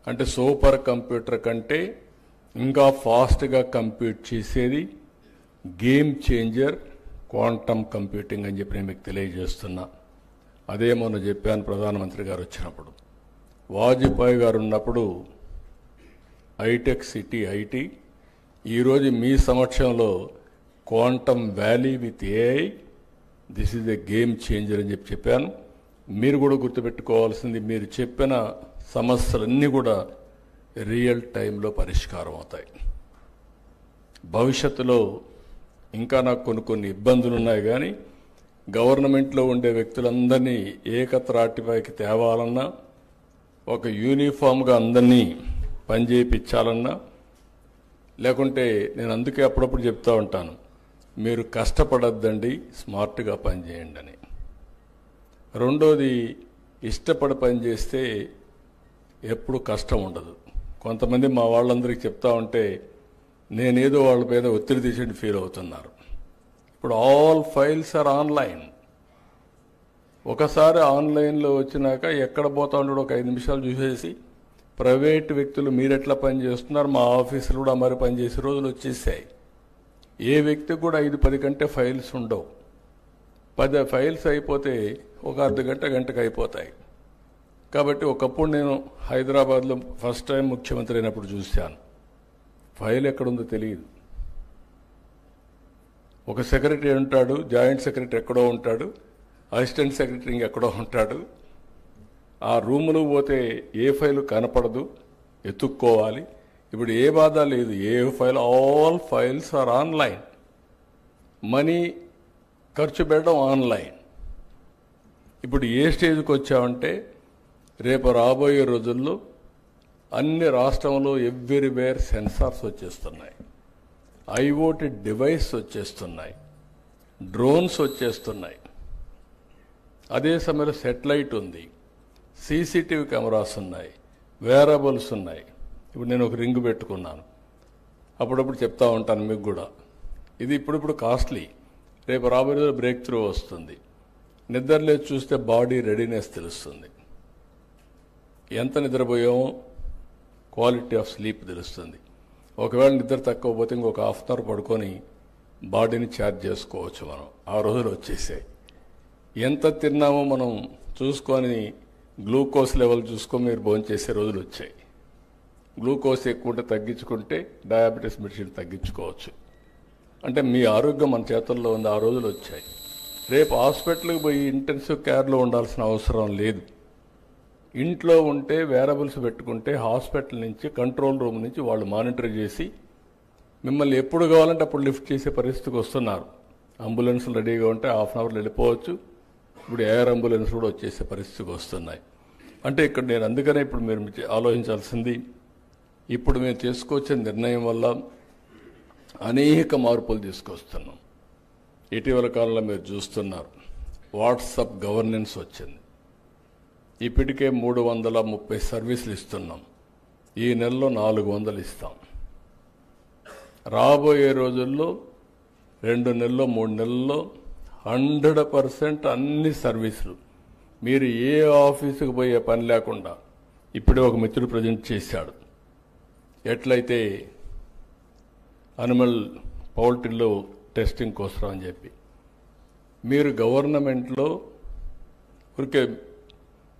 అంటే super computer కంటే ఇంకా ఫాస్ట్గా కంప్యూట్ చేసేది గేమ్ చేంజర్ క్వాంటమ్ కంప్యూటింగ్ అని చెప్పి నేను మీకు తెలియజేస్తున్నా. అదే మొన్న చెప్పాను ప్రధానమంత్రి గారు వచ్చినప్పుడు. వాజ్పేయి గారు ఉన్నప్పుడు హైటెక్ సిటీ ఐటీ, ఈరోజు మీ సమక్షంలో quantum valley with AI, this is a game changer అని చెప్పాను. మీరు కూడా గుర్తుపెట్టుకోవాల్సింది, మీరు చెప్పిన సమస్యలన్నీ కూడా రియల్ టైంలో పరిష్కారం అవుతాయి. భవిష్యత్తులో ఇంకా నాకు కొన్ని ఇబ్బందులు ఉన్నాయి, కానీ గవర్నమెంట్లో ఉండే వ్యక్తులందరినీ ఏకత్రాటిపైకి తేవాలన్నా, ఒక యూనిఫామ్గా అందరినీ పనిచేయించాలన్నా, లేకుంటే నేను అందుకే అప్పుడప్పుడు చెప్తూ ఉంటాను, మీరు కష్టపడద్దండి, స్మార్ట్గా పనిచేయండి అని. రెండోది, ఇష్టపడి పనిచేస్తే ఎప్పుడు కష్టం ఉండదు. కొంతమంది మా వాళ్ళందరికీ చెప్తా ఉంటే నేనేదో వాళ్ళ మీద ఒత్తిడి తీసి ఫీల్ అవుతున్నారు. ఇప్పుడు ఆల్ ఫైల్స్ ఆర్ ఆన్లైన్. ఒకసారి ఆన్లైన్లో వచ్చినాక ఎక్కడ పోతా ఉండడు, ఒక 5 నిమిషాలు చూసేసి ప్రైవేట్ వ్యక్తులు మీరెట్లా పని చేస్తున్నారు, మా ఆఫీసులు కూడా మరి పనిచేసే రోజులు వచ్చేసాయి. ఏ వ్యక్తికి కూడా 5-10 కంటే ఫైల్స్ ఉండవు. 10 ఫైల్స్ అయిపోతే ఒక అర్ధ గంటకు అయిపోతాయి. కాబట్టి ఒకప్పుడు నేను హైదరాబాద్లో ఫస్ట్ టైం ముఖ్యమంత్రి అయినప్పుడు చూశాను, ఫైల్ ఎక్కడుందో తెలియదు. ఒక సెక్రటరీ ఉంటాడు, జాయింట్ సెక్రటరీ ఎక్కడో ఉంటాడు, అసిస్టెంట్ సెక్రటరీ ఎక్కడో ఉంటాడు. ఆ రూములో పోతే ఏ ఫైలు కనపడదు, ఎత్తుక్కోవాలి. ఇప్పుడు ఏ బాధ లేదు, ఏ file, all files are online. Money ఖర్చు పెట్టడం ఆన్లైన్. ఇప్పుడు ఏ స్టేజ్కి వచ్చామంటే, రేపు రాబోయే రోజుల్లో అన్ని రాష్ట్రంలో ఎవ్రీవేర్ సెన్సార్స్ వచ్చేస్తున్నాయి, ఐఓటీ డివైస్ వచ్చేస్తున్నాయి, డ్రోన్స్ వచ్చేస్తున్నాయి. అదే సమయంలో సెటిలైట్ ఉంది, సీసీటీవీ కెమెరాస్ ఉన్నాయి, వేరబుల్స్ ఉన్నాయి. ఇప్పుడు నేను ఒక రింగ్ పెట్టుకున్నాను, అప్పుడప్పుడు చెప్తా ఉంటాను మీకు కూడా. ఇది ఇప్పుడు కాస్ట్లీ, రేపు రాబోయే బ్రేక్ త్రూ వస్తుంది. నిద్రలేసి చూస్తే బాడీ రెడీనెస్ తెలుస్తుంది, ఎంత నిద్రపోయామో క్వాలిటీ ఆఫ్ స్లీప్ తెలుస్తుంది. ఒకవేళ నిద్ర తక్కువ పోతే ఇంకొక హాఫ్ అన్ అవర్ పడుకొని బాడీని ఛార్జ్ చేసుకోవచ్చు మనం. ఆ రోజులు వచ్చేసాయి. ఎంత తిన్నామో మనం చూసుకొని గ్లూకోజ్ లెవెల్ చూసుకొని మీరు భోంచేసే రోజులు వచ్చాయి. గ్లూకోజ్ ఎక్కువ ఉంటే తగ్గించుకుంటే డయాబెటీస్ మెడిసిన్ తగ్గించుకోవచ్చు. అంటే మీ ఆరోగ్యం మన చేతుల్లో ఉంది. ఆ రోజులు వచ్చాయి. రేపు హాస్పిటల్కి పోయి ఇంటెన్సివ్ కేర్లో ఉండాల్సిన అవసరం లేదు. ఇంట్లో ఉంటే వేరబుల్స్ పెట్టుకుంటే హాస్పిటల్ నుంచి, కంట్రోల్ రూమ్ నుంచి వాళ్ళు మానిటర్ చేసి మిమ్మల్ని ఎప్పుడు కావాలంటే అప్పుడు లిఫ్ట్ చేసే పరిస్థితికి వస్తున్నారు. అంబులెన్స్లు రెడీగా ఉంటే హాఫ్ అన్ అవర్లో వెళ్ళిపోవచ్చు. ఇప్పుడు ఎయిర్ అంబులెన్స్ కూడా వచ్చేసే పరిస్థితికి వస్తున్నాయి. అంటే ఇక్కడ నేను అందుకనే ఇప్పుడు మీరు ఆలోచించాల్సింది, ఇప్పుడు మేము తీసుకొచ్చే నిర్ణయం వల్ల అనేక మార్పులు తీసుకొస్తున్నాం. ఇటీవల కాలంలో మీరు చూస్తున్నారు, వాట్సాప్ గవర్నెన్స్ వచ్చింది. ఇప్పటికే 330 సర్వీసులు ఇస్తున్నాం. ఈ నెలలో 400 ఇస్తాం. రాబోయే రోజుల్లో 2 నెలల్లో 3 నెలల్లో 100% అన్ని సర్వీసులు, మీరు ఏ ఆఫీసుకు పోయే పని లేకుండా. ఇప్పుడే ఒక మిత్రుడు ప్రజెంట్ చేశాడు, ఎట్లయితే అనిమల్ పౌల్ట్రీలో టెస్టింగ్ కోసం అని చెప్పి. మీరు గవర్నమెంట్లో ఊరికే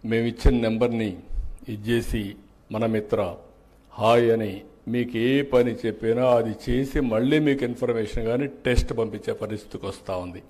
మేము ఇచ్చిన నెంబర్ని ఇచ్చేసి మన మిత్ర హాయ్ అని మీకు ఏ పని చెప్పినా అది చేసి మళ్ళీ మీకు ఇన్ఫర్మేషన్ కానీ టెస్ట్ పంపించే పరిస్థితికి వస్తూ ఉంది.